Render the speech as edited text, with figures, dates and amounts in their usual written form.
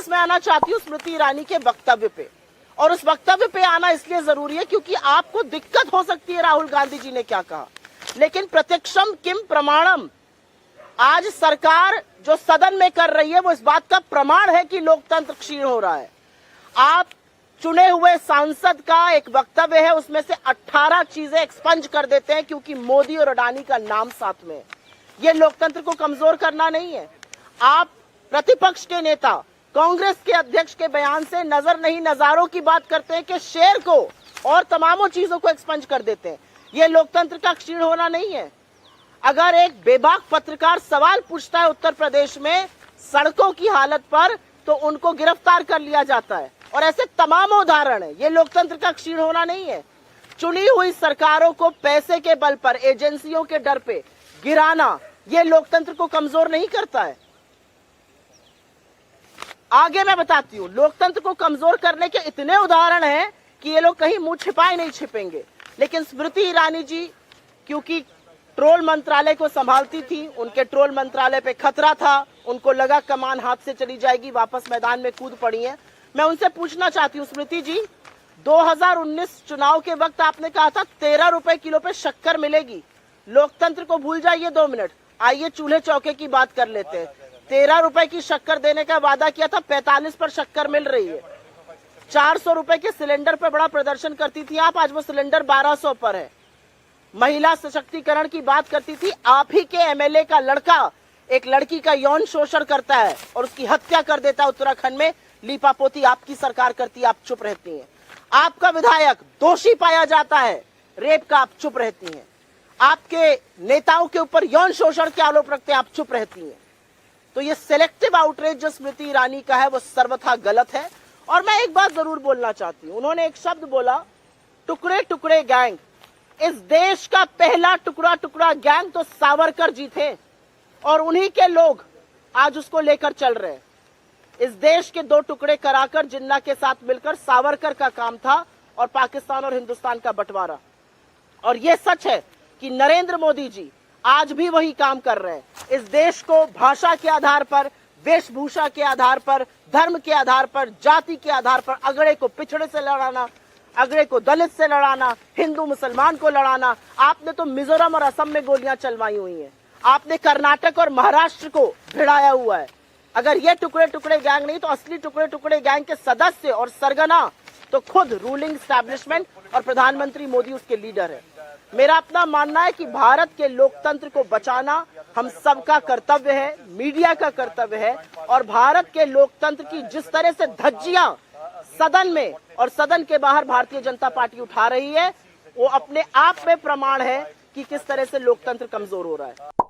मैं आना चाहती हूँ स्मृति ईरानी के वक्तव्य पे, और उस वक्तव्य पे आना इसलिए जरूरी है क्योंकि आपको दिक्कत हो सकती है राहुल गांधी जी ने क्या कहा, लेकिन प्रत्यक्षम किम प्रमाणम, आज सरकार जो सदन में कर रही है वो इस बात का प्रमाण है कि लोकतंत्र क्षीण हो रहा है। आप चुने हुए सांसद का एक वक्तव्य है, उसमें से 18 चीजें एक्सपंज कर देते हैं क्योंकि मोदी और अडानी का नाम साथ में है। ये लोकतंत्र को कमजोर करना नहीं है। आप प्रतिपक्ष के नेता कांग्रेस के अध्यक्ष के बयान से नजर नहीं नजारों की बात करते हैं कि शेर को और तमामों चीजों को एक्सपंज कर देते हैं। ये लोकतंत्र का क्षीण होना नहीं है। अगर एक बेबाक पत्रकार सवाल पूछता है उत्तर प्रदेश में सड़कों की हालत पर, तो उनको गिरफ्तार कर लिया जाता है, और ऐसे तमाम उदाहरण है। ये लोकतंत्र का क्षीण होना नहीं है। चुनी हुई सरकारों को पैसे के बल पर, एजेंसियों के डर पे गिराना, ये लोकतंत्र को कमजोर नहीं करता है। आगे मैं बताती हूँ, लोकतंत्र को कमजोर करने के इतने उदाहरण हैं कि ये लोग कहीं मुंह छिपाए नहीं छिपेंगे। लेकिन स्मृति ईरानी जी क्योंकि ट्रोल मंत्रालय को संभालती थी, उनके ट्रोल मंत्रालय पे खतरा था, उनको लगा कमान हाथ से चली जाएगी, वापस मैदान में कूद पड़ी है। मैं उनसे पूछना चाहती हूँ, स्मृति जी, 2019 चुनाव के वक्त आपने कहा था 13 रुपए किलो पे शक्कर मिलेगी। लोकतंत्र को भूल जाइए 2 मिनट, आइए चूल्हे चौके की बात कर लेते हैं। 13 रुपए की शक्कर देने का वादा किया था, 45 पर शक्कर मिल रही है। 400 रुपए के सिलेंडर पर बड़ा प्रदर्शन करती थी आप, आज वो सिलेंडर 1200 पर है। महिला सशक्तिकरण की बात करती थी, आप ही के एमएलए का लड़का एक लड़की का यौन शोषण करता है और उसकी हत्या कर देता है उत्तराखंड में, लीपापोती आपकी सरकार करती है, आप चुप रहती हैं। आपका विधायक दोषी पाया जाता है रेप का, आप चुप रहती हैं। आपके नेताओं के ऊपर यौन शोषण के आरोप रखते हैं, आप चुप रहती हैं। तो ये सिलेक्टिव आउटरीच जो स्मृति ईरानी का है वो सर्वथा गलत है। और मैं एक बात जरूर बोलना चाहती हूँ, उन्होंने एक शब्द बोला, टुकड़े टुकड़े गैंग। इस देश का पहला टुकड़ा टुकड़ा गैंग तो सावरकर जी थे, और उन्हीं के लोग आज उसको लेकर चल रहे हैं। इस देश के 2 टुकड़े कराकर जिन्ना के साथ मिलकर सावरकर का काम था, और पाकिस्तान और हिंदुस्तान का बंटवारा। और यह सच है कि नरेंद्र मोदी जी आज भी वही काम कर रहे हैं। इस देश को भाषा के आधार पर, वेशभूषा के आधार पर, धर्म के आधार पर, जाति के आधार पर अगड़े को पिछड़े से लड़ाना, अगड़े को दलित से लड़ाना, हिंदू मुसलमान को लड़ाना। आपने तो मिजोरम और असम में गोलियां चलवाई हुई हैं, आपने कर्नाटक और महाराष्ट्र को भिड़ाया हुआ है। अगर ये टुकड़े टुकड़े गैंग नहीं तो असली टुकड़े टुकड़े गैंग के सदस्य और सरगना तो खुद रूलिंग एस्टैब्लिशमेंट और प्रधानमंत्री मोदी उसके लीडर है। मेरा अपना मानना है कि भारत के लोकतंत्र को बचाना हम सबका कर्तव्य है, मीडिया का कर्तव्य है। और भारत के लोकतंत्र की जिस तरह से धज्जियां सदन में और सदन के बाहर भारतीय जनता पार्टी उठा रही है, वो अपने आप में प्रमाण है कि किस तरह से लोकतंत्र कमजोर हो रहा है।